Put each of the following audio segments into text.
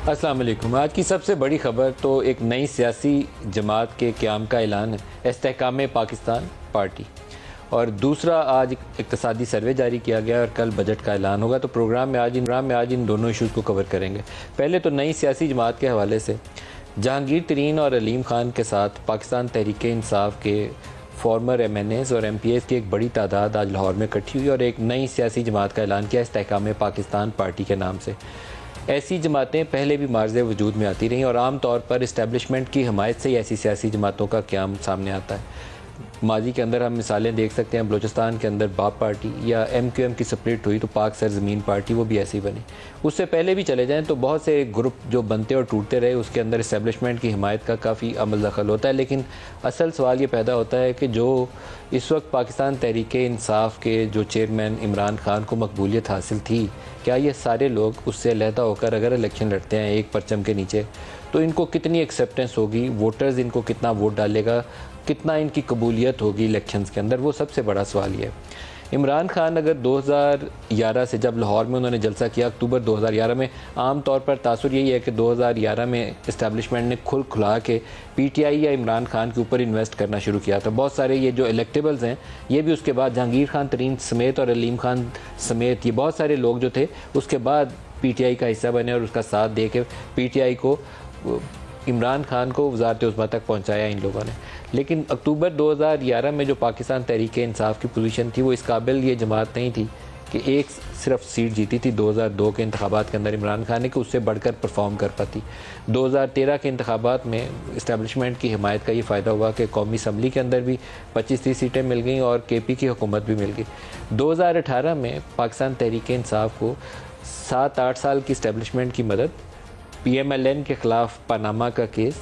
السلام علیکم۔ آج کی سب سے بڑی خبر تو ایک نئی سیاسی جماعت کے قیام کا اعلان ہے، استحکام پاکستان پارٹی، اور دوسرا آج اقتصادی سروے جاری کیا گیا اور کل بجٹ کا اعلان ہوگا۔ تو پروگرام میں آج ان دونوں ایشوز کو کور کریں گے۔ پہلے تو نئی سیاسی جماعت کے حوالے سے جہانگیر ترین اور علیم خان کے ساتھ پاکستان تحریک انصاف کے فارمر ایم این ایز اور ایم پی ایز کی ایک بڑی تعداد آج لاہور میں اکٹھی ہوئی اور ایک نئی سیاسی جماعت کا اعلان کیا استحکام پاکستان پارٹی کے نام سے۔ ایسی جماعتیں پہلے بھی معرض وجود میں آتی رہیں اور عام طور پر اسٹیبلشمنٹ کی حمایت سے ہی ایسی سیاسی جماعتوں کا قیام سامنے آتا ہے۔ ماضی کے اندر ہم مثالیں دیکھ سکتے ہیں، بلوچستان کے اندر باپ پارٹی یا ایم کیو ایم کی سپلٹ ہوئی تو پاک سرزمین پارٹی، وہ بھی ایسی بنی۔ اس سے پہلے بھی چلے جائیں تو بہت سے گروپ جو بنتے اور ٹوٹتے رہے، اس کے اندر اسٹیبلشمنٹ کی حمایت کا کافی عمل دخل ہوتا ہے، لیکن اصل سوال یہ پیدا ہوتا ہے کہ جو اس وقت پاکستان تحریک انصاف کے جو چیئرمین عمران خان کو مقبولیت حاصل تھی، کیا یہ سارے لوگ اس سے علیحدہ ہو کر اگر الیکشن لڑتے ہیں ایک پرچم کے نیچے تو ان کو کتنی ایکسیپٹنس ہوگی، ووٹرز ان کو کتنا ووٹ ڈالے گا، کتنا ان کی قبولیت ہوگی الیکشنز کے اندر؟ وہ سب سے بڑا سوال یہ ہے۔ عمران خان اگر 2011 سے جب لاہور میں انہوں نے جلسہ کیا اکتوبر 2011 میں، عام طور پر تاثر یہی ہے کہ 2011 میں اسٹیبلشمنٹ نے کھلا کے پی ٹی آئی یا عمران خان کے اوپر انویسٹ کرنا شروع کیا تھا۔ بہت سارے یہ جو الیکٹیبلز ہیں یہ بھی اس کے بعد جہانگیر خان ترین سمیت اور علیم خان سمیت یہ بہت سارے لوگ جو تھے اس کے بعد پی ٹی آئی کا حصہ بنے اور اس کا ساتھ دے کے پی ٹی آئی کو عمران خان کو وزارت عظمیٰ تک پہنچایا ان لوگوں نے۔ لیکن اکتوبر 2011 میں جو پاکستان تحریک انصاف کی پوزیشن تھی وہ اس قابل یہ جماعت نہیں تھی کہ ایک صرف سیٹ جیتی تھی 2002 کے انتخابات کے اندر عمران خان نے، کہ اس سے بڑھ کر پرفارم کر پاتی۔ 2013 کے انتخابات میں اسٹیبلشمنٹ کی حمایت کا یہ فائدہ ہوا کہ قومی اسمبلی کے اندر بھی 25-30 سیٹیں مل گئیں اور کے پی کی حکومت بھی مل گئی۔ 2018 میں پاکستان تحریک انصاف کو 7-8 سال کی اسٹیبلشمنٹ کی مدد، پی ایم ایل این کے خلاف پاناما کا کیس،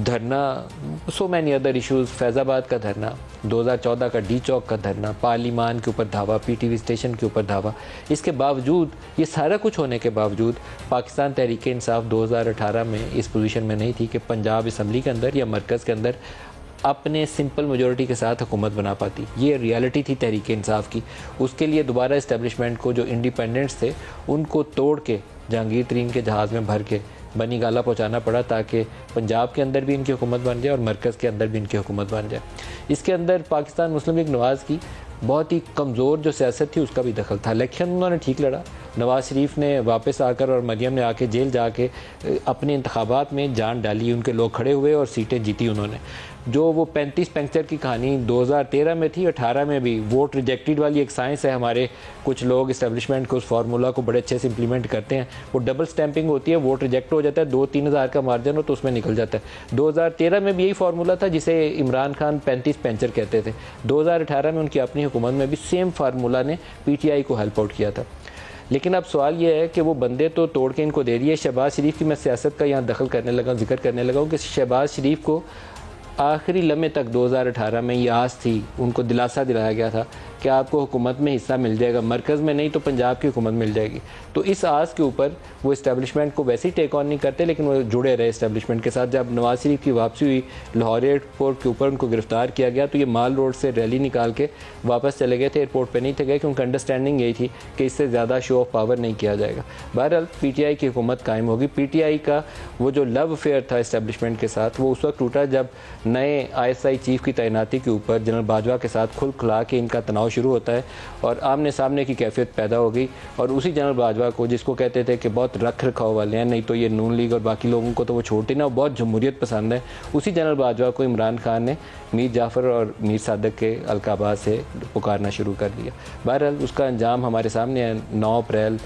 دھرنا، سو مینی ادر ایشوز، فیض آباد کا دھرنا، 2014 کا ڈی چوک کا دھرنا، پارلیمان کے اوپر دھاوا، پی ٹی وی اسٹیشن کے اوپر دھاوا، اس کے باوجود، یہ سارا کچھ ہونے کے باوجود پاکستان تحریک انصاف 2018 میں اس پوزیشن میں نہیں تھی کہ پنجاب اسمبلی کے اندر یا مرکز کے اندر اپنے سمپل میجورٹی کے ساتھ حکومت بنا پاتی۔ یہ ریالٹی تھی تحریک انصاف کی۔ اس کے لیے دوبارہ اسٹیبلشمنٹ کو جو انڈیپینڈنٹس تھے ان کو توڑ کے جہانگیر ترین کے جہاز میں بھر کے بنی گالا پہنچانا پڑا تاکہ پنجاب کے اندر بھی ان کی حکومت بن جائے اور مرکز کے اندر بھی ان کی حکومت بن جائے۔ اس کے اندر پاکستان مسلم لیگ نواز کی بہت ہی کمزور جو سیاست تھی اس کا بھی دخل تھا۔ الیکشن انہوں نے ٹھیک لڑا، نواز شریف نے واپس آ کر اور مریم نے آ کے جیل جا کے اپنے انتخابات میں جان ڈالی، ان کے لوگ کھڑے ہوئے اور سیٹیں جیتی انہوں نے۔ جو وہ 35 پنکچر کی کہانی 2013 میں تھی، 18 میں بھی ووٹ ریجیکٹڈ والی ایک سائنس ہے، ہمارے کچھ لوگ اسٹیبلشمنٹ کو اس فارمولا کو بڑے اچھے سے امپلیمنٹ کرتے ہیں۔ وہ ڈبل سٹیمپنگ ہوتی ہے، ووٹ ریجیکٹ ہو جاتا ہے، 2-3 ہزار کا مارجن ہو تو اس میں نکل جاتا ہے۔ 2013 میں بھی یہی فارمولا تھا جسے عمران خان 35 پنچر کہتے تھے۔ 2018 میں ان کی اپنی حکومت میں بھی سیم فارمولا نے پی ٹی آئی کو ہیلپ آؤٹ کیا تھا۔ لیکن اب سوال یہ ہے کہ وہ بندے تو توڑ کے ان کو دے دیے۔ شہباز شریف کی میں سیاست کا یہاں دخل کرنے لگا ہوں، ذکر کرنے لگا ہوں کہ شہباز شریف کو آخری لمحے تک 2018 میں یہ آس تھی، ان کو دلاسا دلایا گیا تھا کہ آپ کو حکومت میں حصہ مل جائے گا، مرکز میں نہیں تو پنجاب کی حکومت مل جائے گی۔ تو اس آس کے اوپر وہ اسٹیبلشمنٹ کو ویسے ہی ٹیک آن نہیں کرتے، لیکن وہ جڑے رہے اسٹیبلشمنٹ کے ساتھ۔ جب نواز شریف کی واپسی ہوئی، لاہور ایئرپورٹ کے اوپر ان کو گرفتار کیا گیا تو یہ مال روڈ سے ریلی نکال کے واپس چلے گئے تھے، ایئرپورٹ پہ نہیں تھے گئے کیونکہ انڈرسٹینڈنگ یہی تھی کہ اس سے زیادہ شو آف پاور نہیں کیا جائے گا۔ بہرحال پی ٹی آئی کی حکومت قائم ہوگی۔ پی ٹی آئی کا وہ جو لو افیئر تھا اسٹیبلشمنٹ کے ساتھ وہ اس وقت ٹوٹا جب نئے آئی ایس آئی چیف کی تعیناتی کے اوپر جنرل باجوہ کے ساتھ کھلا کے ان کا تناؤ شروع ہوتا ہے اور آمنے سامنے کی کیفیت پیدا ہو گئی، اور اسی جنرل باجوہ کو، جس کو کہتے تھے کہ بہت رکھ رکھاؤ والے ہیں، نہیں تو یہ نون لیگ اور باقی لوگوں کو تو وہ چھوڑتے نہ، وہ بہت جمہوریت پسند ہے، اسی جنرل باجوہ کو عمران خان نے میر جعفر اور میر صادق کے القابات سے پکارنا شروع کر دیا۔ بہرحال اس کا انجام ہمارے سامنے ہے۔ 9 اپریل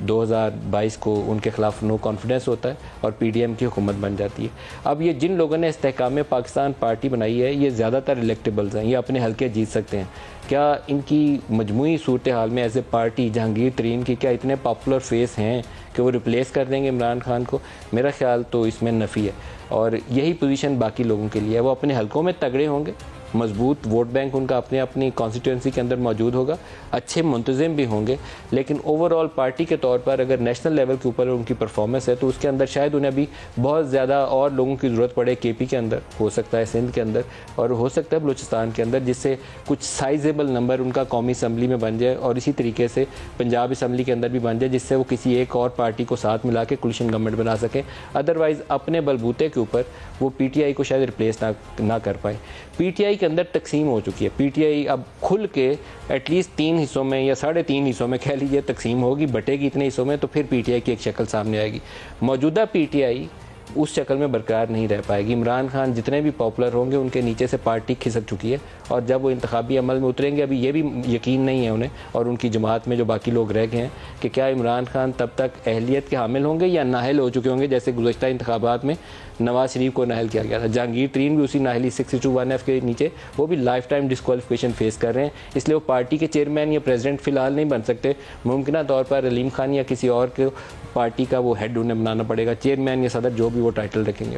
2022 کو ان کے خلاف نو کانفیڈنس ہوتا ہے اور پی ڈی ایم کی حکومت بن جاتی ہے۔ اب یہ جن لوگوں نے استحکام پاکستان پارٹی بنائی ہے یہ زیادہ تر الیکٹیبلز ہیں، یہ اپنے حلقے جیت سکتے ہیں۔ کیا ان کی مجموعی صورتحال میں ایز اے پارٹی جہانگیر ترین کی کیا اتنے پاپولر فیس ہیں کہ وہ ریپلیس کر دیں گے عمران خان کو؟ میرا خیال تو اس میں نفی ہے، اور یہی پوزیشن باقی لوگوں کے لیے ہے۔ وہ اپنے حلقوں میں تگڑے ہوں گے مضبوط ووٹ بینک ان کا اپنی کانسٹیٹوئنسی کے اندر موجود ہوگا, اچھے منتظم بھی ہوں گے, لیکن اوور آل پارٹی کے طور پر اگر نیشنل لیول کے اوپر ان کی پرفارمنس ہے تو اس کے اندر شاید انہیں ابھی بہت زیادہ اور لوگوں کی ضرورت پڑے, کے پی کے اندر ہو سکتا ہے, سندھ کے اندر, اور ہو سکتا ہے بلوچستان کے اندر, جس سے کچھ سائزیبل نمبر ان کا قومی اسمبلی میں بن جائے, اور اسی طریقے سے پنجاب اسمبلی کے اندر بھی بن جائے, جس سے وہ کسی ایک اور پارٹی کو ساتھ ملا کے کولیشن گورنمنٹ بنا سکیں. ادروائز اپنے بلبوتے کے اوپر وہ پی ٹی آئی کو شاید ریپلیس نہ کر پائیں. پی ٹی آئی کے اندر تقسیم ہو چکی ہے. پی ٹی آئی اب کھل کے ایٹ لیسٹ 3 حصوں میں یا 3.5 حصوں میں کہہ لیجیے تقسیم ہوگی, بٹے گی اتنے حصوں میں, تو پھر پی ٹی آئی کی ایک شکل سامنے آئے گی. موجودہ پی ٹی آئی اس شکل میں برقرار نہیں رہ پائے گی. عمران خان جتنے بھی پاپولر ہوں گے ان کے نیچے سے پارٹی کھسک چکی ہے, اور جب وہ انتخابی عمل میں اتریں گے, ابھی یہ بھی یقین نہیں ہے انہیں اور ان کی جماعت میں جو باقی لوگ رہ گئے ہیں کہ کیا عمران خان تب تک اہلیت کے حامل ہوں گے یا نااہل ہو چکے ہوں گے, جیسے گزشتہ انتخابات میں نواز شریف کو نااہل کیا گیا تھا. جہانگیر ترین بھی اسی نااہلی 621F کے نیچے وہ بھی لائف ٹائم ڈسکوالیفیکیشن فیس کر رہے ہیں, اس لیے وہ پارٹی کے چیئرمین یا پریزیڈنٹ فی الحال نہیں بن سکتے. ممکنہ طور پر علیم خان یا کسی اور کے پارٹی کا وہ ہیڈ انہیں بنانا پڑے گا, چیئرمین یا صدر جو بھی وہ ٹائٹل رکھیں گے.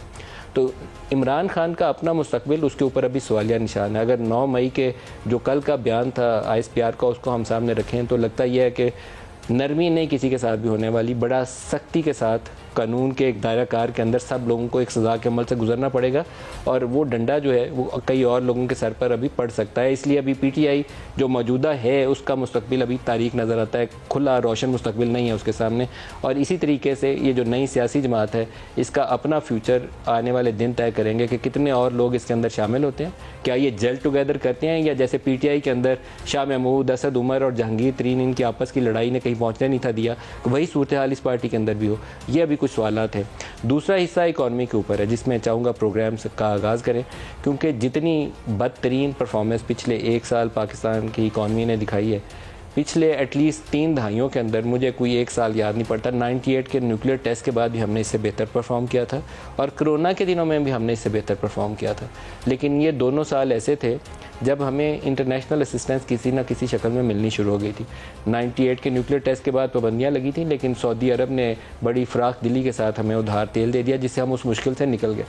تو عمران خان کا اپنا مستقبل اس کے اوپر ابھی سوالیہ نشان ہے. اگر 9 مئی کے جو کل کا بیان تھا ISPR کا اس کو ہم سامنے رکھیں تو لگتا یہ ہے کہ نرمی نہیں کسی کے ساتھ بھی ہونے والی, بڑا سختی کے ساتھ قانون کے ایک دائرہ کار کے اندر سب لوگوں کو ایک سزا کے عمل سے گزرنا پڑے گا, اور وہ ڈنڈا جو ہے وہ کئی اور لوگوں کے سر پر ابھی پڑ سکتا ہے. اس لیے ابھی پی ٹی آئی جو موجودہ ہے اس کا مستقبل ابھی تاریک نظر آتا ہے, کھلا روشن مستقبل نہیں ہے اس کے سامنے. اور اسی طریقے سے یہ جو نئی سیاسی جماعت ہے اس کا اپنا فیوچر آنے والے دن طے کریں گے کہ کتنے اور لوگ اس کے اندر شامل ہوتے ہیں, کیا یہ جیل ٹوگیدر کرتے ہیں, یا جیسے پی ٹی آئی کے اندر شاہ محمود, اسد عمر اور جہانگیر ترین ان کی آپس کی لڑائی نے کہیں پہنچنے نہیں تھا دیا, وہی صورتحال اس پارٹی کے اندر بھی ہو. یہ ابھی کچھ سوالات ہیں. دوسرا حصہ اکانومی کے اوپر ہے جس میں چاہوں گا پروگرام کا آغاز کریں, کیونکہ جتنی بدترین پرفارمنس پچھلے 1 سال پاکستان کی اکانومی نے دکھائی ہے, پچھلے ایٹ لیسٹ 3 دہائیوں کے اندر مجھے کوئی 1 سال یاد نہیں پڑتا. 98 کے نیوکلیئر ٹیسٹ کے بعد بھی ہم نے اس سے بہتر پرفارم کیا تھا, اور کرونا کے دنوں میں بھی ہم نے اس سے بہتر پرفارم کیا تھا. لیکن یہ دونوں سال ایسے تھے جب ہمیں انٹرنیشنل اسسٹنس کسی نہ کسی شکل میں ملنی شروع ہو گئی تھی. 98 کے نیوکلیئر ٹیسٹ کے بعد پابندیاں لگی تھیں, لیکن سعودی عرب نے بڑی فراخ دلی کے ساتھ ہمیں ادھار تیل دے دیا, جس سے ہم اس مشکل سے نکل گئے.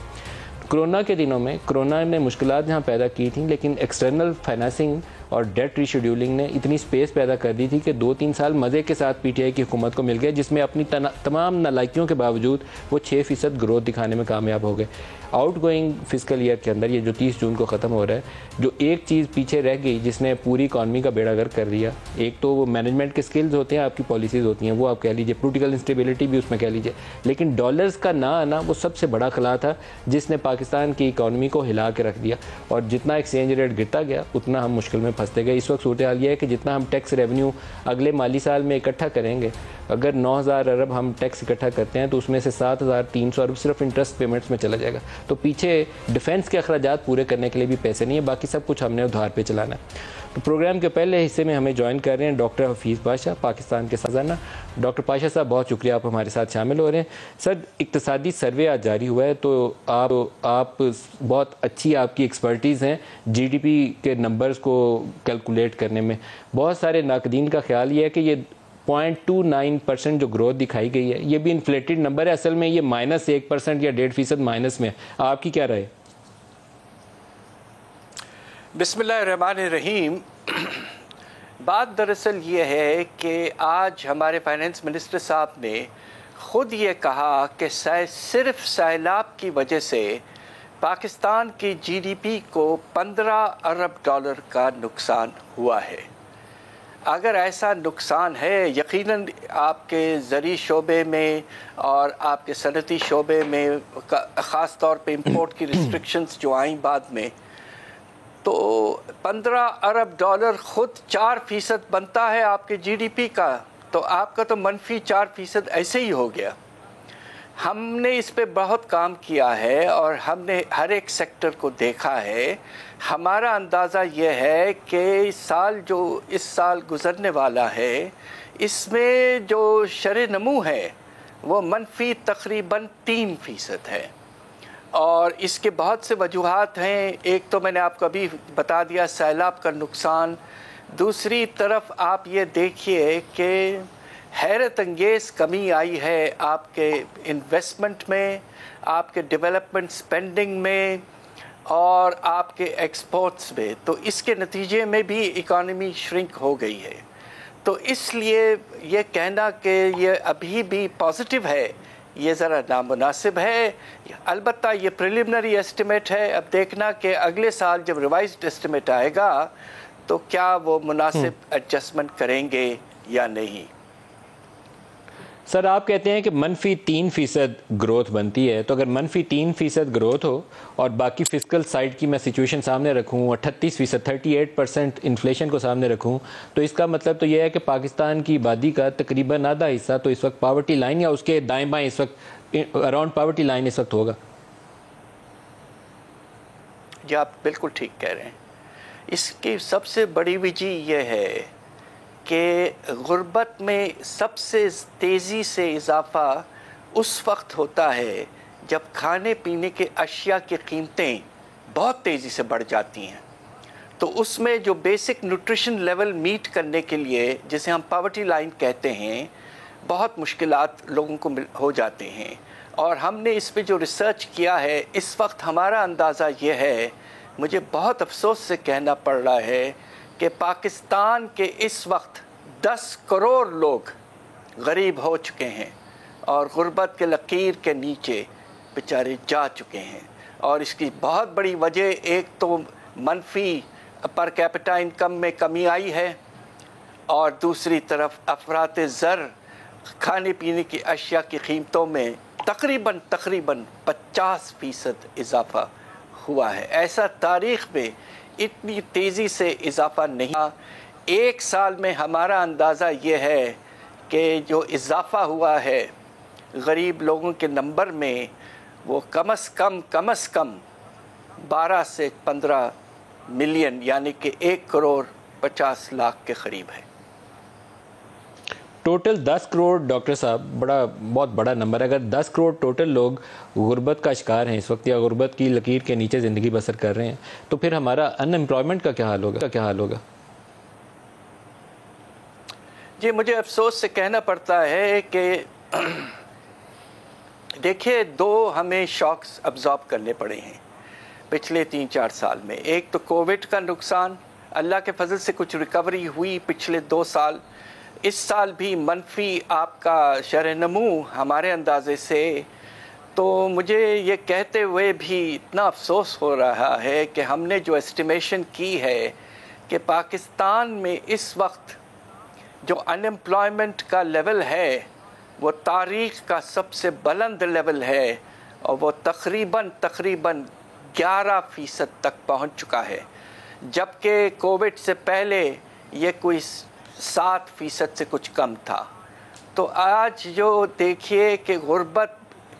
کرونا کے دنوں میں کرونا نے مشکلات جہاں پیدا کی تھیں, لیکن ایکسٹرنل فائنانسنگ اور ڈیٹ ریشیڈیولنگ نے اتنی سپیس پیدا کر دی تھی کہ 2-3 سال مزے کے ساتھ پی ٹی آئی کی حکومت کو مل گئے, جس میں اپنی تمام نالائکیوں کے باوجود وہ 6% گروتھ دکھانے میں کامیاب ہو گئے. آؤٹ گوئنگ فسکل ایئر کے اندر یہ جو 30 جون کو ختم ہو رہا ہے, جو ایک چیز پیچھے رہ گئی جس نے پوری اکانومی کا بیڑا غرق کر دیا, ایک تو وہ مینجمنٹ کے سکلز ہوتے ہیں, آپ کی پالیسیز ہوتی ہیں, وہ آپ کہہ لیجیے, پولیٹیکل انسٹیبلٹی بھی اس میں کہہ لیجیے, لیکن ڈالرز کا نہ آنا وہ سب سے بڑا خلا تھا جس نے پاکستان کی اکانومی کو ہلا کے رکھ دیا. اور جتنا ایکسچینج ریٹ گرتا گیا اتنا ہم مشکل میں پھنستے گئے. اس وقت صورتحال یہ ہے کہ جتنا ہم ٹیکس ریونیو اگلے مالی سال میں اکٹھا کریں گے, اگر 9,000 ارب ہم ٹیکس اکٹھا کرتے ہیں تو اس میں سے 7,300 ارب صرف انٹرسٹ پیمنٹس میں چلا جائے گا. تو پیچھے ڈیفنس کے اخراجات پورے کرنے کے لیے بھی پیسے نہیں ہیں, باقی سب کچھ ہم نے ادھار پہ چلانا ہے. تو پروگرام کے پہلے حصے میں ہمیں جوائن کر رہے ہیں ڈاکٹر حفیظ پاشا, پاکستان کے خزانہ. ڈاکٹر پاشا صاحب بہت شکریہ, آپ ہمارے ساتھ شامل ہو رہے ہیں. سر, اقتصادی سروے آج جاری ہوا ہے, تو آپ بہت اچھی آپ کی ایکسپرٹیز ہیں جی ڈی پی کے نمبرز کو کیلکولیٹ کرنے میں. بہت سارے ناقدین کا خیال یہ ہے کہ یہ 0.29% جو گروتھ دکھائی گئی ہے یہ بھی انفلیٹڈ نمبر ہے, اصل میں یہ -1% یا 1.5% مائنس میں ہے. آپ کی کیا رائے؟ بسم اللہ الرحمن الرحیم. بات دراصل یہ ہے کہ آج ہمارے فائنانس منسٹر صاحب نے خود یہ کہا کہ صرف سیلاب کی وجہ سے پاکستان کی جی ڈی پی کو $15 ارب کا نقصان ہوا ہے. اگر ایسا نقصان ہے, یقیناً آپ کے زرعی شعبے میں اور آپ کے صنعتی شعبے میں, خاص طور پہ امپورٹ کی ریسٹرکشنز جو آئیں بعد میں, تو $15 ارب خود 4% بنتا ہے آپ کے جی ڈی پی کا, تو آپ کا تو -4% ایسے ہی ہو گیا. ہم نے اس پہ بہت کام کیا ہے اور ہم نے ہر ایک سیکٹر کو دیکھا ہے. ہمارا اندازہ یہ ہے کہ اس سال گزرنے والا ہے, اس میں جو شرح نمو ہے وہ منفی تقریباً 3% ہے, اور اس کے بہت سے وجوہات ہیں. ایک تو میں نے آپ کو ابھی بتا دیا, سیلاب کا نقصان. دوسری طرف آپ یہ دیکھیے کہ حیرت انگیز کمی آئی ہے آپ کے انویسٹمنٹ میں, آپ کے ڈیولپمنٹ سپینڈنگ میں, اور آپ کے ایکسپورٹس میں، تو اس کے نتیجے میں بھی اکانومی شرنک ہو گئی ہے. تو اس لیے یہ کہنا کہ یہ ابھی بھی پازیٹیو ہے یہ ذرا نامناسب ہے. البتہ یہ پریلیمنری ایسٹیمیٹ ہے، اب دیکھنا کہ اگلے سال جب ریوائزڈ ایسٹیمیٹ آئے گا تو کیا وہ مناسب ایڈجسٹمنٹ کریں گے یا نہیں. سر آپ کہتے ہیں کہ -3% گروتھ بنتی ہے، تو اگر -3% گروتھ ہو اور باقی فسکل سائڈ کی میں سچویشن سامنے رکھوں 38%، 38% انفلیشن کو سامنے رکھوں، تو اس کا مطلب تو یہ ہے کہ پاکستان کی آبادی کا تقریباً آدھا حصہ تو اس وقت پاورٹی لائن یا اس کے دائیں بائیں اس وقت اراؤنڈ پاورٹی لائن اس وقت ہوگا. جی آپ بالکل ٹھیک کہہ رہے ہیں. اس کی سب سے بڑی وجہ یہ ہے کہ غربت میں سب سے تیزی سے اضافہ اس وقت ہوتا ہے جب کھانے پینے کے اشیاء کی قیمتیں بہت تیزی سے بڑھ جاتی ہیں. تو اس میں جو بیسک نیوٹریشن لیول میٹ کرنے کے لیے، جسے ہم پاورٹی لائن کہتے ہیں، بہت مشکلات لوگوں کو ہو جاتے ہیں. اور ہم نے اس پہ جو ریسرچ کیا ہے، اس وقت ہمارا اندازہ یہ ہے، مجھے بہت افسوس سے کہنا پڑ رہا ہے کہ پاکستان کے اس وقت 10 کروڑ لوگ غریب ہو چکے ہیں اور غربت کے لکیر کے نیچے بیچارے جا چکے ہیں. اور اس کی بہت بڑی وجہ ایک تو منفی پر کیپٹا انکم میں کمی آئی ہے، اور دوسری طرف افراط زر کھانے پینے کی اشیاء کی قیمتوں میں تقریباً 50% اضافہ ہوا ہے. ایسا تاریخ میں اتنی تیزی سے اضافہ نہیں. ایک سال میں ہمارا اندازہ یہ ہے کہ جو اضافہ ہوا ہے غریب لوگوں کے نمبر میں، وہ کم از کم 12 سے 15 ملین، یعنی کہ 1.50 کروڑ کے قریب ہے. ٹوٹل 10 کروڑ ڈاکٹر صاحب بہت بڑا نمبر ہے. اگر 10 کروڑ ٹوٹل لوگ غربت کا شکار ہیں اس وقت یا غربت کی لکیر کے نیچے زندگی بسر کر رہے ہیں، تو پھر ہمارا ان امپلائمنٹ کا کیا حال ہوگا؟ جی مجھے افسوس سے کہنا پڑتا ہے کہ دیکھیے، 2 ہمیں شاکس ابزارب کرنے پڑے ہیں پچھلے 3-4 سال میں. ایک تو کووڈ کا نقصان، اللہ کے فضل سے کچھ ریکوری ہوئی پچھلے 2 سال. اس سال بھی منفی آپ کا شرح نمو ہمارے اندازے سے. تو مجھے یہ کہتے ہوئے بھی اتنا افسوس ہو رہا ہے کہ ہم نے جو ایسٹیمیشن کی ہے کہ پاکستان میں اس وقت جو ان امپلائمنٹ کا لیول ہے وہ تاریخ کا سب سے بلند لیول ہے، اور وہ تقریباً 11% تک پہنچ چکا ہے، جبکہ کووڈ سے پہلے یہ کوئی 7% سے کچھ کم تھا. تو آج جو دیکھیے کہ غربت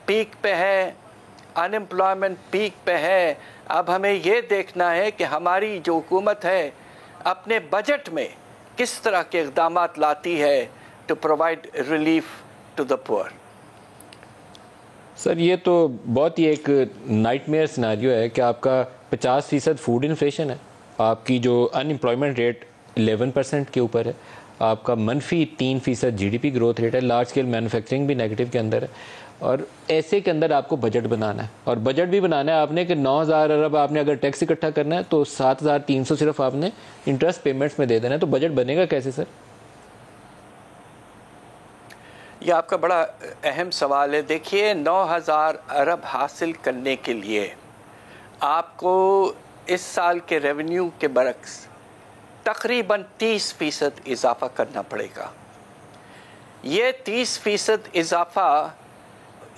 پیک پہ ہے، ان امپلائمنٹ پیک پہ ہے. اب ہمیں یہ دیکھنا ہے کہ ہماری جو حکومت ہے اپنے بجٹ میں کس طرح کے اقدامات لاتی ہے to provide relief to the poor. Sir یہ تو بہت ہی ایک نائٹ میئر سیناریو ہے کہ آپ کا 50% فوڈ انفلیشن ہے، آپ کی جو ان امپلائمنٹ ریٹ 11% کے اوپر ہے، آپ کا -3% G D P growth rate ہے، لارج اسکیل مینوفیکچرنگ بھی نیگیٹو کے اندر ہے. اور ایسے کے اندر آپ کو بجٹ بنانا ہے، اور بجٹ بھی بنانا ہے آپ نے کہ 9,000 ارب آپ نے اگر ٹیکس اکٹھا کرنا ہے تو 7,300 صرف آپ نے انٹرسٹ پیمنٹس میں دے دینا ہے. تو بجٹ بنے گا کیسے سر؟ یہ آپ کا بڑا اہم سوال ہے. دیکھیے 9,000 ارب حاصل کرنے کے لیے آپ کو اس سال کے ریونیو کے برعکس تقریباً 30% اضافہ کرنا پڑے گا. یہ 30% اضافہ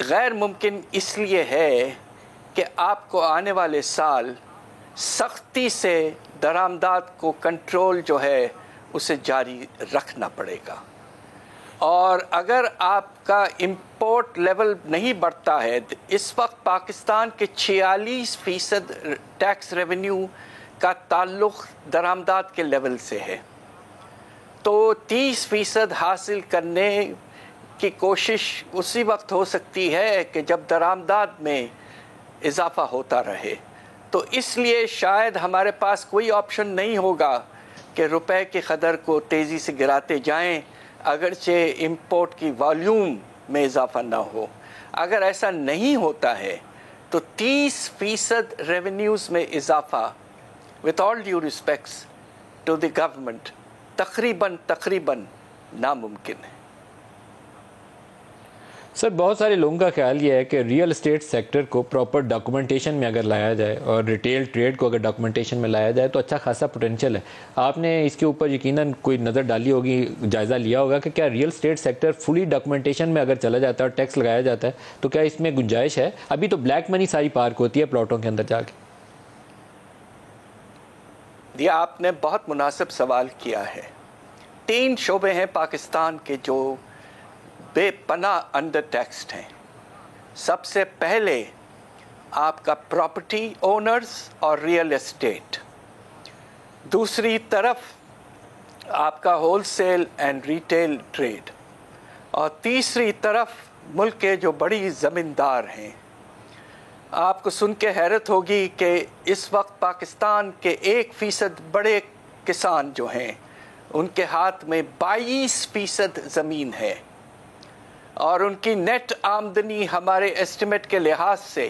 غیر ممکن اس لیے ہے کہ آپ کو آنے والے سال سختی سے درآمدات کو کنٹرول جو ہے اسے جاری رکھنا پڑے گا. اور اگر آپ کا امپورٹ لیول نہیں بڑھتا ہے، اس وقت پاکستان کے 46% ٹیکس ریونیو کا تعلق درآمدات کے لیول سے ہے، تو 30% حاصل کرنے کی کوشش اسی وقت ہو سکتی ہے کہ جب درآمدات میں اضافہ ہوتا رہے. تو اس لیے شاید ہمارے پاس کوئی آپشن نہیں ہوگا کہ روپے کی قدر کو تیزی سے گراتے جائیں اگرچہ امپورٹ کی والیوم میں اضافہ نہ ہو. اگر ایسا نہیں ہوتا ہے تو 30% ریونیوز میں اضافہ with all due respects to the government تقریباً ناممکن ہے. سر بہت سارے لوگوں کا خیال یہ ہے کہ ریئل اسٹیٹ سیکٹر کو پراپر ڈاکومنٹیشن میں اگر لایا جائے اور ریٹیل ٹریڈ کو اگر ڈاکومنٹیشن میں لایا جائے تو اچھا خاصا پوٹینشیل ہے. آپ نے اس کے اوپر یقیناً کوئی نظر ڈالی ہوگی, جائزہ لیا ہوگا کہ کیا ریئل اسٹیٹ سیکٹر فلی ڈاکومنٹیشن میں اگر چلا جاتا ہے اور ٹیکس لگایا جاتا ہے تو کیا اس میں گنجائش ہے؟ ابھی تو بلیک منی ساری پارک ہوتی ہے پلاٹوں کے اندر جا کے. یہ آپ نے بہت مناسب سوال کیا ہے. 3 شعبے ہیں پاکستان کے جو بے پناہ انڈر ٹیکسڈ ہیں. سب سے پہلے آپ کا پراپرٹی اونرز اور ریئل اسٹیٹ, دوسری طرف آپ کا wholesale and retail trade, اور تیسری طرف ملک کے جو بڑی زمیندار ہیں. آپ کو سن کے حیرت ہوگی کہ اس وقت پاکستان کے 1% بڑے کسان جو ہیں ان کے ہاتھ میں 22% زمین ہے, اور ان کی نیٹ آمدنی ہمارے ایسٹیمیٹ کے لحاظ سے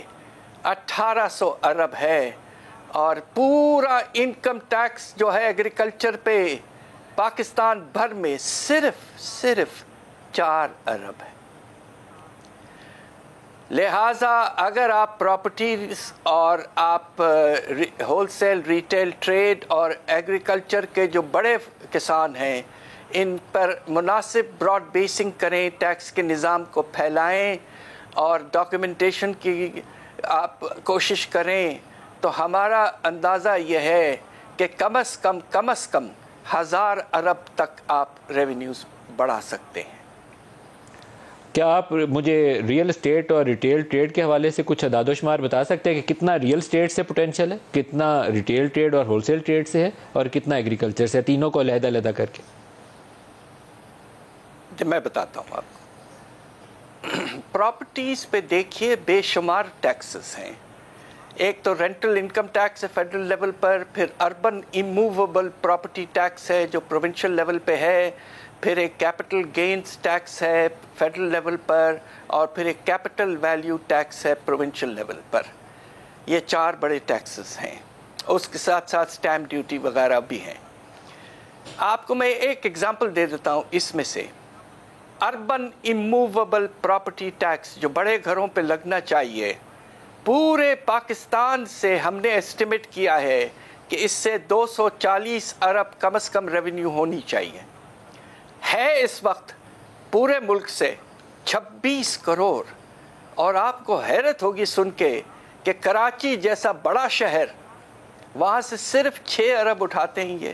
1800 ارب ہے, اور پورا انکم ٹیکس جو ہے ایگریکلچر پہ پاکستان بھر میں صرف 4 ارب ہے. لہٰذا اگر آپ پراپرٹیز اور آپ ہول سیل ریٹیل ٹریڈ اور ایگریکلچر کے جو بڑے کسان ہیں ان پر مناسب براڈ بیسنگ کریں, ٹیکس کے نظام کو پھیلائیں اور ڈاکیومنٹیشن کی آپ کوشش کریں, تو ہمارا اندازہ یہ ہے کہ کم از کم 1000 ارب تک آپ ریونیوز بڑھا سکتے ہیں. کیا آپ مجھے ریئل اسٹیٹ اور ریٹیل ٹریڈ کے حوالے سے کچھ اعداد و شمار بتا سکتے ہیں کہ کتنا ریئل اسٹیٹ سے پوٹینشیل ہے, کتنا ریٹیل ٹریڈ اور ہول سیل ٹریڈ سے ہے, اور کتنا ایگریکلچر سے, تینوں کو علیحدہ کر کے؟ میں بتاتا ہوں آپ کو. پراپرٹیز پہ دیکھیے بے شمار ٹیکسز ہیں. ایک تو رینٹل انکم ٹیکس ہے فیڈرل لیول پر, پھر اربن اموویبل پراپرٹی ٹیکس ہے جو پروونشل لیول پہ ہے, پھر ایک کیپٹل گینز ٹیکس ہے فیڈرل لیول پر, اور پھر ایک کیپٹل ویلیو ٹیکس ہے پروونشل لیول پر. یہ 4 بڑے ٹیکسز ہیں, اس کے ساتھ سٹیمپ ڈیوٹی وغیرہ بھی ہیں. آپ کو میں ایک ایگزامپل دے دیتا ہوں اس میں سے. اربن اموویبل پراپرٹی ٹیکس جو بڑے گھروں پہ لگنا چاہیے, پورے پاکستان سے ہم نے ایسٹیمیٹ کیا ہے کہ اس سے 240 ارب کم از کم ریونیو ہونی چاہیے. ہے اس وقت پورے ملک سے 26 کروڑ, اور آپ کو حیرت ہوگی سن کے کہ کراچی جیسا بڑا شہر وہاں سے صرف 6 ارب اٹھاتے ہیں یہ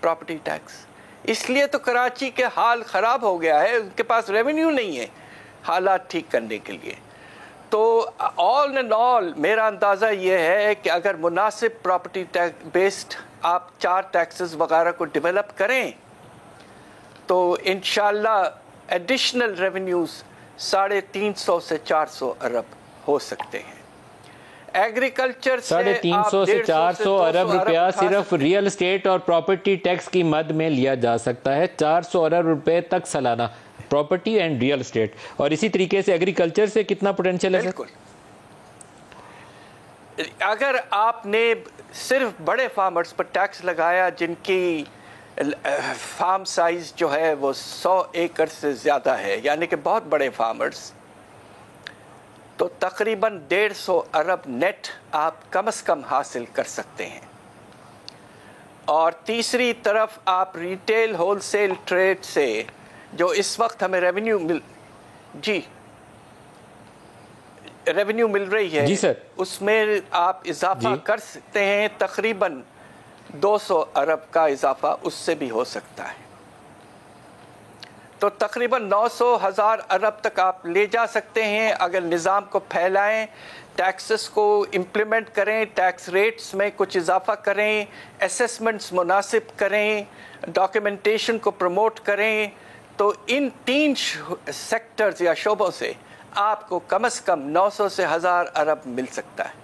پراپرٹی ٹیکس. اس لیے تو کراچی کے حال خراب ہو گیا ہے, ان کے پاس ریونیو نہیں ہے حالات ٹھیک کرنے کے لیے. تو آل اینڈ آل میرا اندازہ یہ ہے کہ اگر مناسب پراپرٹی بیسڈ آپ 4 ٹیکسز وغیرہ کو ڈیولپ کریں تو انشاءاللہ ایڈیشنل ریونیوز 350 سے 400 ارب ہو سکتے ہیں. ایگریکلچر سے 350 سے 400 ارب روپیہ صرف ریئل اسٹیٹ اور پراپرٹی ٹیکس کی مد میں لیا جا سکتا ہے. 400 ارب روپے تک سالانہ پراپرٹی اینڈ ریئل اسٹیٹ. اور اسی طریقے سے ایگریکلچر سے کتنا پوٹینشیل ہے؟ بالکل. اگر آپ نے صرف بڑے فارمرز پر ٹیکس لگایا جن کی فارم سائز جو ہے وہ 100 ایکڑ سے زیادہ ہے, یعنی کہ بہت بڑے فارمرز, تو تقریباً 150 ارب نیٹ آپ کم از کم حاصل کر سکتے ہیں. اور تیسری طرف آپ ریٹیل ہول سیل ٹریڈ سے جو اس وقت ہمیں ریونیو مل رہی ہے, جی سر, اس میں آپ اضافہ کر سکتے ہیں. تقریباً 200 ارب کا اضافہ اس سے بھی ہو سکتا ہے. تو تقریباً 900,000 ارب تک آپ لے جا سکتے ہیں اگر نظام کو پھیلائیں, ٹیکسز کو امپلیمنٹ کریں, ٹیکس ریٹس میں کچھ اضافہ کریں, اسیسمنٹس مناسب کریں, ڈاکیومنٹیشن کو پروموٹ کریں. تو ان 3 سیکٹرز یا شعبوں سے آپ کو کم از کم 900 سے 1000 ارب مل سکتا ہے.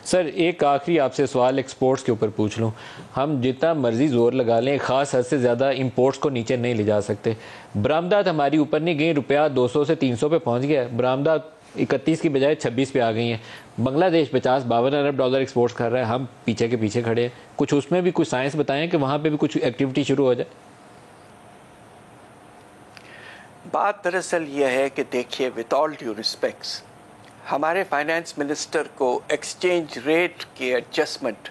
سر ایک آخری آپ سے سوال ایکسپورٹس کے اوپر پوچھ لوں. ہم جتنا مرضی زور لگا لیں خاص حد سے زیادہ امپورٹس کو نیچے نہیں لے جا سکتے. برآمدات ہماری اوپر نہیں گئی, روپیہ 200 سے 300 پہ پہنچ گیا. برآمدات 31 کی بجائے 26 پہ آ گئی ہیں. بنگلہ دیش 50-52 ارب ڈالر ایکسپورٹس کر رہا ہے, ہم پیچھے کے پیچھے کھڑے ہیں. کچھ اس میں بھی کچھ سائنس بتائیں کہ وہاں پہ بھی کچھ ایکٹیویٹی شروع ہو جائے. بات دراصل یہ ہے کہ دیکھیے, وتھ آل ڈیو ریسپیکٹس, ہمارے فائنانس منسٹر کو ایکسچینج ریٹ کی ایڈجسٹمنٹ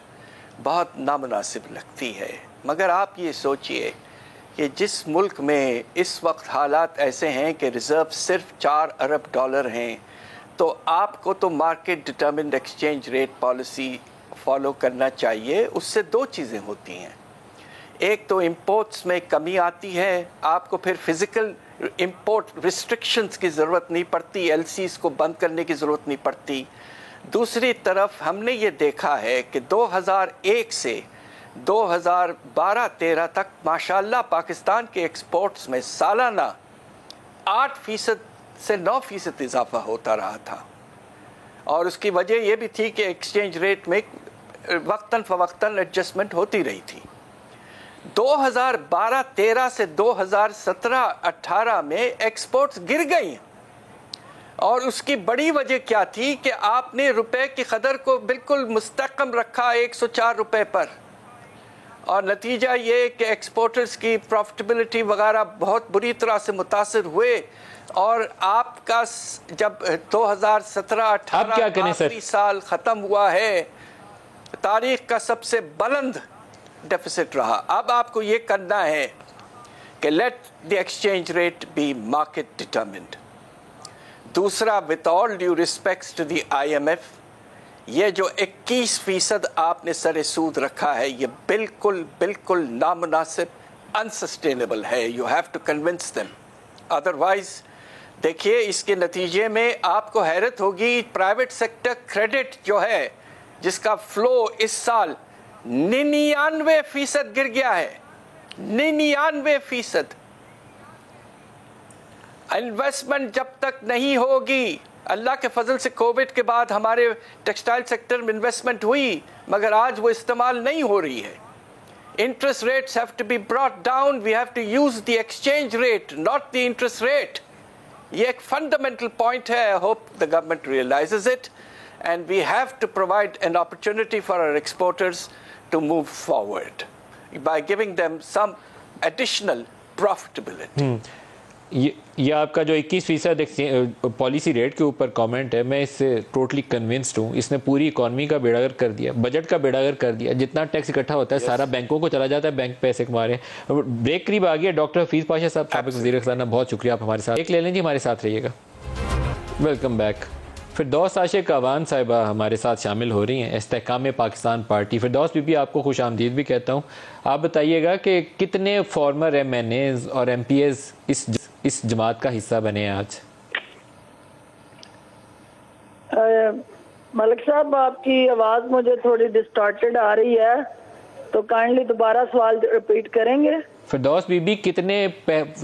بہت نامناسب لگتی ہے. مگر آپ یہ سوچئے کہ جس ملک میں اس وقت حالات ایسے ہیں کہ ریزرو صرف 4 ارب ڈالر ہیں, تو آپ کو تو market determined exchange rate policy follow کرنا چاہیے. اس سے 2 چیزیں ہوتی ہیں. ایک تو امپورٹس میں کمی آتی ہے, آپ کو پھر فزیکل امپورٹ ریسٹرکشنز کی ضرورت نہیں پڑتی, ایل سیز کو بند کرنے کی ضرورت نہیں پڑتی. دوسری طرف ہم نے یہ دیکھا ہے کہ 2001 سے 2012-13 تک ماشاءاللہ پاکستان کے ایکسپورٹس میں سالانہ 8% سے 9% اضافہ ہوتا رہا تھا. اور اس کی وجہ یہ بھی تھی کہ ایکسچینج ریٹ میں وقتاً فوقتاً ایڈجسٹمنٹ ہوتی رہی تھی. 2012-13 سے 2017-18 میں ایکسپورٹس گر گئی, اور اس کی بڑی وجہ کیا تھی کہ آپ نے روپے کی قدر کو بالکل مستحکم رکھا 104 روپے پر, اور نتیجہ یہ کہ ایکسپورٹرز کی پروفٹیبلٹی وغیرہ بہت بری طرح سے متاثر ہوئے. اور آپ کا جب 2017-18 آخری سال ختم ہوا ہے, تاریخ کا سب سے بلند ڈیفیسٹ رہا. اب آپ کو یہ کرنا ہے کہ let the exchange rate be market determined. دوسرا, with all due respects to the IMF, یہ جو 21% آپ نے سر سود رکھا ہے, یہ بالکل بالکل نامناسب, انسسٹینیبل ہے. You have to convince them, otherwise دیکھیے اس کے نتیجے میں آپ کو حیرت ہوگی, پرائیویٹ سیکٹر کریڈٹ جو ہے جس کا فلو اس سال 99% گر گیا ہے. 99%. انویسٹمنٹ جب تک نہیں ہوگی, اللہ کے فضل سے کووڈ کے بعد ہمارے ٹیکسٹائل سیکٹر میں انویسٹمنٹ ہوئی, مگر آج وہ استعمال نہیں ہو رہی ہے. Interest rates have to be brought down. We have to use the exchange rate, not the interest rate. یہ ایک fundamental point ہے. I hope the government realizes it, and we have to provide an opportunity for our exporters to move forward by giving them some additional profitability. یہ آپ کا جو 21% policy rate کے اوپر comment ہے, میں اس سے ٹوٹلی کنونسڈ ہوں. اس نے پوری اکانومی کا بیڑا غرق کر دیا, بجٹ کا بیڑا غرق کر دیا. جتنا ٹیکس اکٹھا ہوتا ہے سارا بینکوں کو چلا جاتا ہے, بینک پیسے کما رہے ہیں. بریک قریب آ گیا. ڈاکٹر حفیظ پاشا صاحب, سابق وزیر خزانہ, بہت شکریہ, آپ ہمارے ساتھ ایک لے لیں جی, ہمارے ساتھ رہیے گا. Welcome back. فردوس عاشق اعوان صاحبہ ہمارے ساتھ شامل ہو رہی ہیں, استحکام پاکستان پارٹی. فردوس بی بی, آپ کو خوش آمدید بھی کہتا ہوں. آپ بتائیے گا کہ کتنے فارمر MNAs اور MPAs اس جماعت کا حصہ بنے ہیں آج؟ ملک صاحب, آپ کی آواز مجھے تھوڑی ڈسٹارٹڈ آ رہی ہے, تو کائنڈلی دوبارہ سوال ریپیٹ کریں گے. فردوس بی بی, کتنے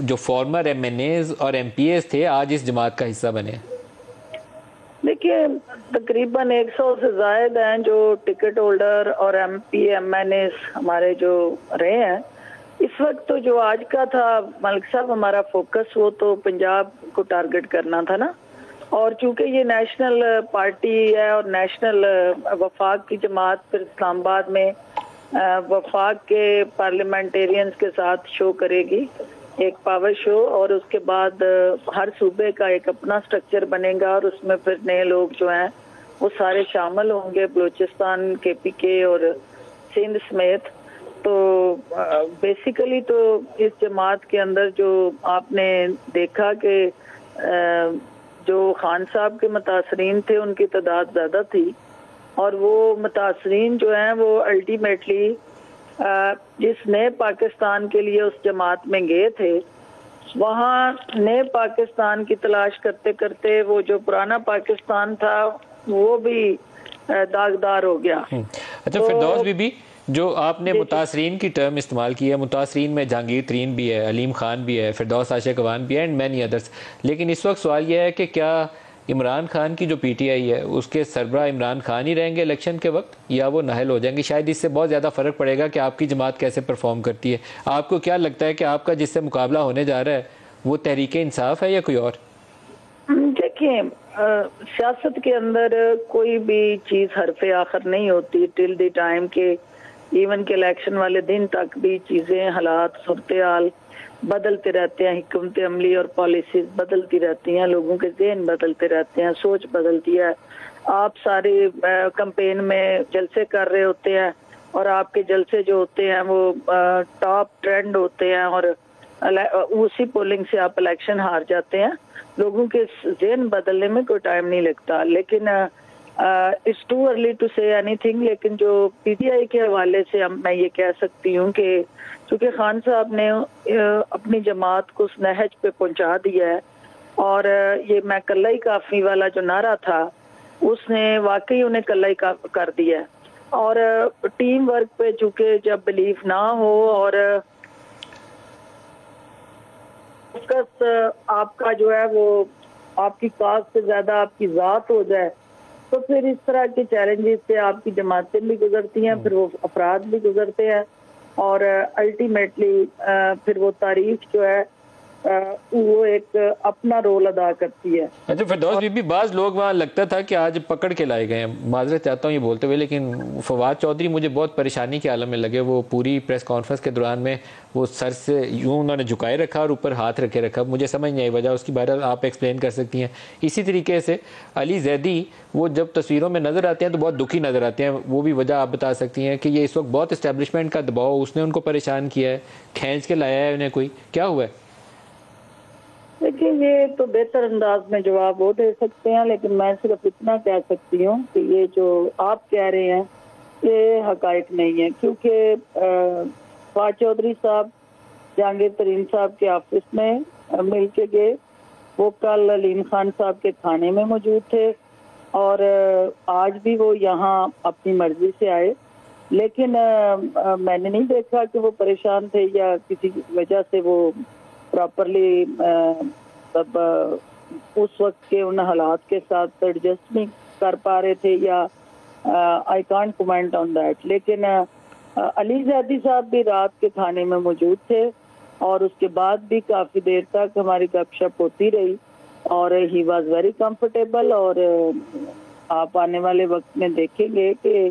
جو فارمر MNAs اور MPAs تھے آج اس جماعت کا حصہ بنے ہیں؟ دیکھیے, تقریباً 100 سے زائد ہیں جو ٹکٹ ہولڈر اور MP MNAs ہمارے جو رہے ہیں. اس وقت تو جو آج کا تھا ملک صاحب, ہمارا فوکس وہ تو پنجاب کو ٹارگٹ کرنا تھا نا, اور چونکہ یہ نیشنل پارٹی ہے اور نیشنل وفاق کی جماعت پھر اسلام آباد میں وفاق کے پارلیمنٹیرینز کے ساتھ شو کرے گی, ایک پاور شو, اور اس کے بعد ہر صوبے کا ایک اپنا سٹرکچر بنے گا, اور اس میں پھر نئے لوگ جو ہیں وہ سارے شامل ہوں گے, بلوچستان, KPK اور سندھ سمیت. تو بیسیکلی تو اس جماعت کے اندر جو آپ نے دیکھا کہ جو خان صاحب کے متاثرین تھے ان کی تعداد زیادہ تھی, اور وہ متاثرین جو ہیں وہ الٹیمیٹلی جس نئے پاکستان کے لیے اس جماعت میں گئے تھے, وہاں نئے پاکستان کی تلاش کرتے کرتے وہ جو پرانا پاکستان تھا وہ بھی داغدار ہو گیا. اچھا فردوس بی بی, جو آپ نے متاثرین کی ٹرم استعمال کی ہے, متاثرین میں جہانگیر ترین بھی ہے, علیم خان بھی ہے, فردوس عاشق اعوان بھی ہے, اینڈ مینی ادرس. لیکن اس وقت سوال یہ ہے کہ کیا عمران خان کی جو PTI ہے اس کے سربراہ عمران خان ہی رہیں گے الیکشن کے وقت, یا وہ نااہل ہو جائیں گے؟ شاید اس سے بہت زیادہ فرق پڑے گا کہ آپ کی جماعت کیسے پرفارم کرتی ہے. آپ کو کیا لگتا ہے کہ آپ کا جس سے مقابلہ ہونے جا رہا ہے وہ تحریک انصاف ہے یا کوئی اور؟ دیکھیں سیاست کے اندر کوئی بھی چیز حرف آخر نہیں ہوتی ٹل دی ٹائم کہ ایون کے الیکشن والے دن تک بھی چیزیں حالات صورتحال بدلتے رہتے ہیں، حکمت عملی اور پالیسیز بدلتی رہتی ہیں، لوگوں کے ذہن بدلتے رہتے ہیں، سوچ بدلتی ہے. آپ سارے کمپین میں جلسے کر رہے ہوتے ہیں اور آپ کے جلسے جو ہوتے ہیں وہ ٹاپ ٹرینڈ ہوتے ہیں اور اسی پولنگ سے آپ الیکشن ہار جاتے ہیں. لوگوں کے ذہن بدلنے میں کوئی ٹائم نہیں لگتا، لیکن اٹس ٹو ارلی ٹو سے اینی تھنگ. لیکن جو پی ٹی آئی کے حوالے سے میں یہ کہہ سکتی ہوں کہ چونکہ خان صاحب نے اپنی جماعت کو اس نہج پہ پہنچا دیا ہے اور یہ میں کلہ ہی کافی والا جو نعرہ تھا اس نے واقعی انہیں کلہ ہی کر دیا ہے. اور ٹیم ورک پہ چونکہ جب بلیف نہ ہو اور فوکس آپ کا جو ہے وہ آپ کی کاز سے زیادہ آپ کی ذات ہو جائے تو پھر اس طرح کے چیلنجز سے آپ کی جماعتیں بھی گزرتی ہیں، پھر وہ افراد بھی گزرتے ہیں اور الٹیمیٹلی پھر وہ تاریخ جو ہے وہ ایک اپنا رول ادا کرتی ہے. اچھا فردوس بی بی، بعض لوگ وہاں لگتا تھا کہ آج پکڑ کے لائے گئے ہیں، معذرت چاہتا ہوں یہ بولتے ہوئے، لیکن فواد چودھری مجھے بہت پریشانی کے عالم میں لگے. وہ پوری پریس کانفرنس کے دوران میں وہ سر سے یوں انہوں نے جھکائے رکھا اور اوپر ہاتھ رکھے رکھا. مجھے سمجھ نہیں آئی وجہ اس کی، بہرحال آپ ایکسپلین کر سکتی ہیں. اسی طریقے سے علی زیدی وہ جب تصویروں میں نظر آتے ہیں تو بہت دکھی نظر آتے ہیں، وہ بھی وجہ آپ بتا سکتی ہیں کہ یہ اس وقت بہت اسٹیبلشمنٹ کا دباؤ اس نے ان کو پریشان کیا ہے، کھینچ کے لایا ہے انہیں، کوئی کیا ہوا ہے؟ دیکھیں یہ تو بہتر انداز میں جواب وہ دے سکتے ہیں، لیکن میں صرف اتنا کہہ سکتی ہوں کہ یہ جو آپ کہہ رہے ہیں یہ حقائق نہیں ہے، کیونکہ فواد چودھری صاحب جہانگیر ترین صاحب کے آفس میں مل کے گئے، وہ کل علیم خان صاحب کے کھانے میں موجود تھے اور آج بھی وہ یہاں اپنی مرضی سے آئے، لیکن میں نے نہیں دیکھا کہ وہ پریشان تھے یا کسی وجہ سے وہ پراپرلی سب اس وقت کے ان حالات کے ساتھ ایڈجسٹ نہیں کر پا رہے تھے یا I can't comment on that. لیکن علی زیدی صاحب بھی رات کے کھانے میں موجود تھے اور اس کے بعد بھی کافی دیر تک ہماری گپ شپ ہوتی رہی اور ہی واز ویری کمفرٹیبل. اور آپ آنے والے وقت میں دیکھیں گے کہ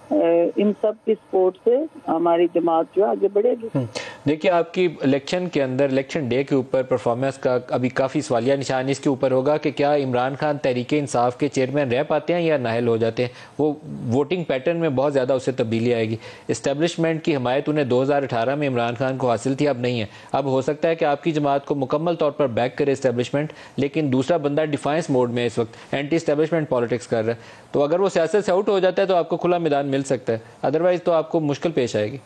ان سب کی سپورٹ سے ہماری جماعت جو آگے بڑھے گی. دیکھیے آپ کی الیکشن کے اندر، الیکشن ڈے کے اوپر پرفارمنس کا ابھی کافی سوالیہ نشان اس کے اوپر ہوگا کہ کیا عمران خان تحریک انصاف کے چیئرمین رہ پاتے ہیں یا نااہل ہو جاتے ہیں. وہ ووٹنگ پیٹرن میں بہت زیادہ اس سے تبدیلی آئے گی. اسٹیبلشمنٹ کی حمایت انہیں 2018 میں عمران خان کو حاصل تھی، اب نہیں ہے. اب ہو سکتا ہے کہ آپ کی جماعت کو مکمل طور پر بیک کرے اسٹیبلشمنٹ، لیکن دوسرا بندہ ڈیفائنس موڈ میں اس وقت اینٹی اسٹیبلشمنٹ پالیٹکس کر رہا ہے. تو اگر وہ سیاست سے آؤٹ ہو جاتا ہے تو آپ کو کھلا میدان مل سکتا ہے، ادروائز تو آپ کو مشکل پیش آئے گی.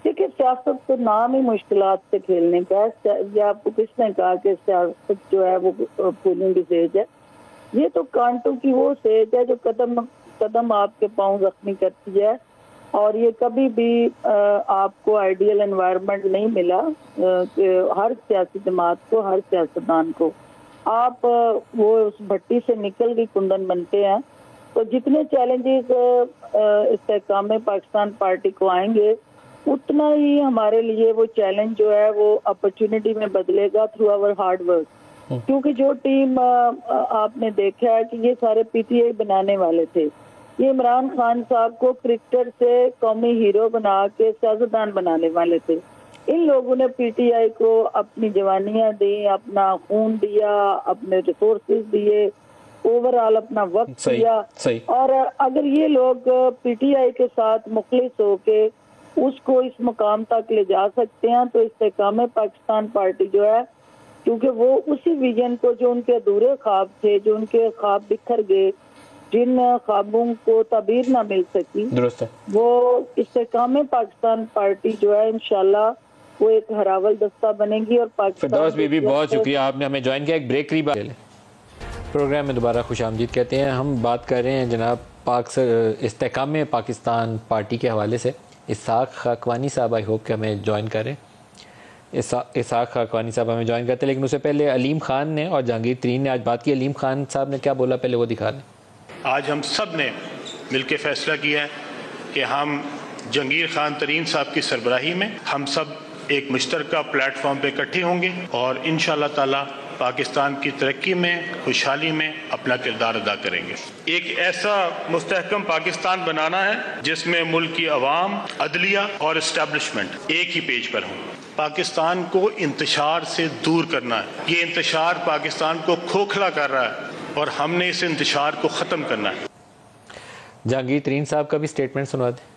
دیکھیے سیاست تو نام ہی مشکلات سے کھیلنے کا ہے. یہ آپ کو کس نے کہا کہ سیاست جو ہے وہ پھولوں کی سیج ہے؟ یہ تو کانٹوں کی وہ سیج ہے جو قدم قدم آپ کے پاؤں زخمی کرتی ہے. اور یہ کبھی بھی آپ کو آئیڈیل انوائرمنٹ نہیں ملا کہ ہر سیاسی جماعت کو، ہر سیاستدان کو آپ وہ اس بھٹی سے نکل کے کندن بنتے ہیں. تو جتنے چیلنجز استحکام پاکستان پارٹی کو آئیں گے اتنا ہی ہمارے لیے وہ چیلنج جو ہے وہ اپرچونٹی میں بدلے گا تھرو آور ہارڈ ورک. کیونکہ جو ٹیم آپ نے دیکھا ہے کہ یہ سارے پی ٹی آئی بنانے والے تھے. یہ عمران خان صاحب کو کرکٹر سے قومی ہیرو بنا کے سیاستدان بنانے والے تھے. ان لوگوں نے پی ٹی آئی کو اپنی جوانیاں دی، اپنا خون دیا، اپنے ریسورسز دیے، اوور آل اپنا وقت دیا. اور اگر یہ لوگ پی ٹی آئی کے ساتھ مخلص ہو کے اس کو اس مقام تک لے جا سکتے ہیں تو استحکام پاکستان پارٹی جو ہے، کیونکہ وہ اسی ویژن کو، جو ان کے ادھورے خواب تھے، جو ان کے خواب بکھر گئے، جن خوابوں کو تعبیر نہ مل سکی، وہ استحکام پاکستان پارٹی جو ہے انشاءاللہ وہ ایک ہراول دستہ بنے گی. اور پاکستان فردوس بی بی بہت شکریہ، آپ نے ہمیں جوائن کیا. ایک بریک قریب پروگرام میں دوبارہ خوش آمدید کہتے ہیں. ہم بات کر رہے ہیں جناب استحکام پاکستان پارٹی کے حوالے سے. اسحاق خاقوانی صاحب آئی ہوپ کہ ہمیں جوائن کریں. اسحاق خاقوانی صاحب ہمیں جوائن کرتے ہیں، لیکن اس سے پہلے علیم خان نے اور جہانگیر ترین نے آج بات کی. علیم خان صاحب نے کیا بولا پہلے وہ دکھا لیں. آج ہم سب نے مل کے فیصلہ کیا ہے کہ ہم جہانگیر خان ترین صاحب کی سربراہی میں ہم سب ایک مشترکہ پلیٹ فارم پہ اکٹھے ہوں گے اور انشاءاللہ تعالی پاکستان کی ترقی میں، خوشحالی میں اپنا کردار ادا کریں گے۔ ایک ایسا مستحکم پاکستان بنانا ہے جس میں ملک کی عوام، عدلیہ اور اسٹیبلشمنٹ ایک ہی پیج پر ہوں۔ پاکستان کو انتشار سے دور کرنا ہے۔ یہ انتشار پاکستان کو کھوکھلا کر رہا ہے اور ہم نے اس انتشار کو ختم کرنا ہے۔ جہانگیر ترین صاحب کا بھی سٹیٹمنٹ سنوا دیں۔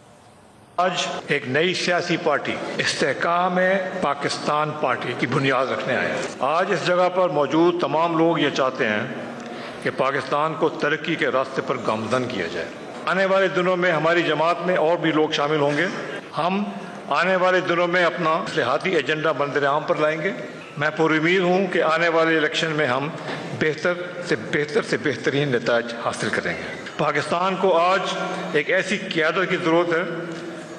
آج ایک نئی سیاسی پارٹی استحکام پاکستان پارٹی کی بنیاد رکھنے آئے ہیں۔ آج اس جگہ پر موجود تمام لوگ یہ چاہتے ہیں کہ پاکستان کو ترقی کے راستے پر گامزن کیا جائے۔ آنے والے دنوں میں ہماری جماعت میں اور بھی لوگ شامل ہوں گے۔ ہم آنے والے دنوں میں اپنا اصلاحاتی ایجنڈا منظر عام پر لائیں گے۔ میں پر امید ہوں کہ آنے والے الیکشن میں ہم بہتر سے بہترین نتائج حاصل کریں گے۔ پاکستان کو آج ایک ایسی قیادت کی ضرورت ہے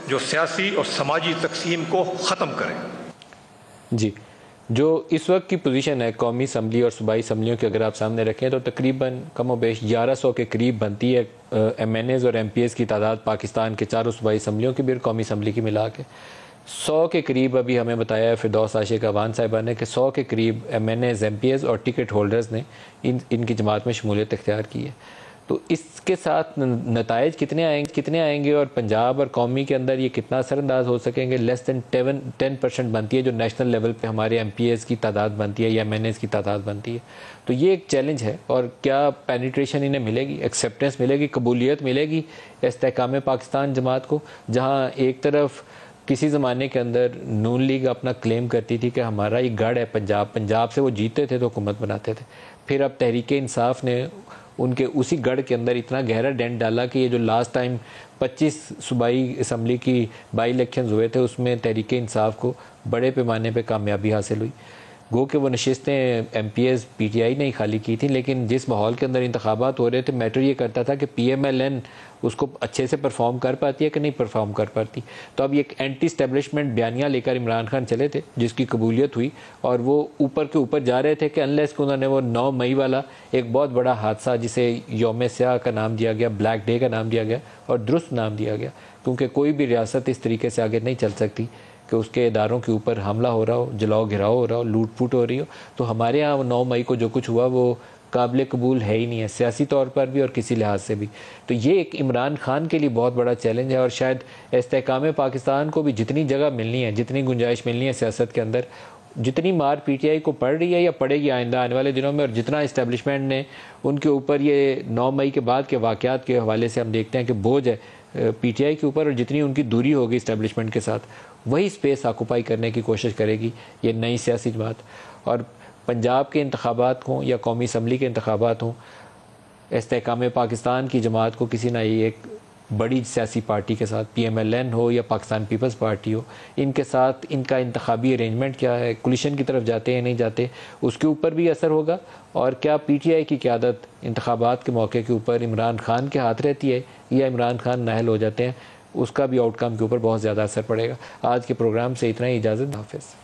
جو سیاسی اور سماجی تقسیم کو ختم کرے۔ جی، جو اس وقت کی پوزیشن ہے قومی اسمبلی اور صوبائی اسمبلیوں کی اگر آپ سامنے رکھیں تو تقریباً کم و بیش 1100 کے قریب بنتی ہے ایم این ایز اور ایم پی ایز کی تعداد پاکستان کے چاروں صوبائی اسمبلیوں کی بھی اور قومی اسمبلی کی ملا کے 100 کے قریب ابھی ہمیں بتایا ہے فردوس عاشق اعوان صاحبہ نے کہ 100 کے قریب ایم این ایز، ایم پی ایز اور ٹکٹ ہولڈرز نے ان کی جماعت میں شمولیت اختیار کی ہے۔ تو اس کے ساتھ نتائج کتنے آئیں گے اور پنجاب اور قومی کے اندر یہ کتنا اثر انداز ہو سکیں گے؟ لیس دین 10% بنتی ہے جو نیشنل لیول پہ ہمارے ایم پی ایز کی تعداد بنتی ہے یا ایم این ایز کی تعداد بنتی ہے۔ تو یہ ایک چیلنج ہے، اور کیا پینیٹریشن انہیں ملے گی، ایکسیپٹنس ملے گی، قبولیت ملے گی استحکام پاکستان جماعت کو؟ جہاں ایک طرف کسی زمانے کے اندر نون لیگ اپنا کلیم کرتی تھی کہ ہمارا یہ گڑھ ہے پنجاب سے وہ جیتے تھے تو حکومت بناتے تھے، پھر اب تحریک انصاف نے ان کے اسی گڑھ کے اندر اتنا گہرا ڈینٹ ڈالا کہ یہ جو لاسٹ ٹائم 25 صوبائی اسمبلی کی بائی الیکشنز ہوئے تھے اس میں تحریک انصاف کو بڑے پیمانے پہ کامیابی حاصل ہوئی۔ گو کہ وہ نشستیں M P as PTI نے ہی خالی کی تھی، لیکن جس ماحول کے اندر انتخابات ہو رہے تھے میٹر یہ کرتا تھا کہ پی ایم ایل این اس کو اچھے سے پرفارم کر پاتی ہے کہ نہیں پرفارم کر پاتی۔ تو اب یہ ایک اینٹی اسٹیبلشمنٹ بیانیہ لے کر عمران خان چلے تھے جس کی قبولیت ہوئی، اور وہ اوپر کے اوپر جا رہے تھے کہ انلیس کہ انہوں نے وہ 9 مئی والا ایک بہت بڑا حادثہ جسے یوم سیاہ کا نام دیا گیا، بلیک ڈے کا نام دیا گیا اور درست نام دیا گیا، کیونکہ کوئی بھی ریاست اس طریقے سے آگے نہیں چل سکتی کہ اس کے اداروں کے اوپر حملہ ہو رہا ہو، جلاؤ گھراؤ ہو رہا ہو، لوٹ پھوٹ ہو رہی ہو۔ تو ہمارے یہاں 9 مئی کو جو کچھ ہوا وہ قابل قبول ہے ہی نہیں ہے، سیاسی طور پر بھی اور کسی لحاظ سے بھی۔ تو یہ ایک عمران خان کے لیے بہت بڑا چیلنج ہے، اور شاید استحکام پاکستان کو بھی جتنی جگہ ملنی ہے، جتنی گنجائش ملنی ہے سیاست کے اندر، جتنی مار پی ٹی آئی کو پڑ رہی ہے یا پڑے گی آئندہ آنے والے دنوں میں، اور جتنا اسٹیبلشمنٹ نے ان کے اوپر یہ 9 مئی کے بعد کے واقعات کے حوالے سے ہم دیکھتے ہیں کہ بوجھ ہے پی ٹی آئی کے اوپر، اور جتنی ان کی دوری ہوگی اسٹیبلشمنٹ کے ساتھ وہی اسپیس آکوپائی کرنے کی کوشش کرے گی یہ نئی سیاسی جماعت۔ اور پنجاب کے انتخابات ہوں یا قومی اسمبلی کے انتخابات ہوں، استحکام پاکستان کی جماعت کو کسی نہ ایک بڑی سیاسی پارٹی کے ساتھ، پی ایم ایل این ہو یا پاکستان پیپلز پارٹی ہو، ان کے ساتھ ان کا انتخابی ارینجمنٹ کیا ہے، کولیشن کی طرف جاتے ہیں نہیں جاتے، اس کے اوپر بھی اثر ہوگا۔ اور کیا پی ٹی آئی کی قیادت انتخابات کے موقع کے اوپر عمران خان کے ہاتھ رہتی ہے یا عمران خان نااہل ہو جاتے ہیں، اس کا بھی آؤٹ کم کے اوپر بہت زیادہ اثر پڑے گا۔ آج کے پروگرام سے اتنا ہی، اجازت، حافظ۔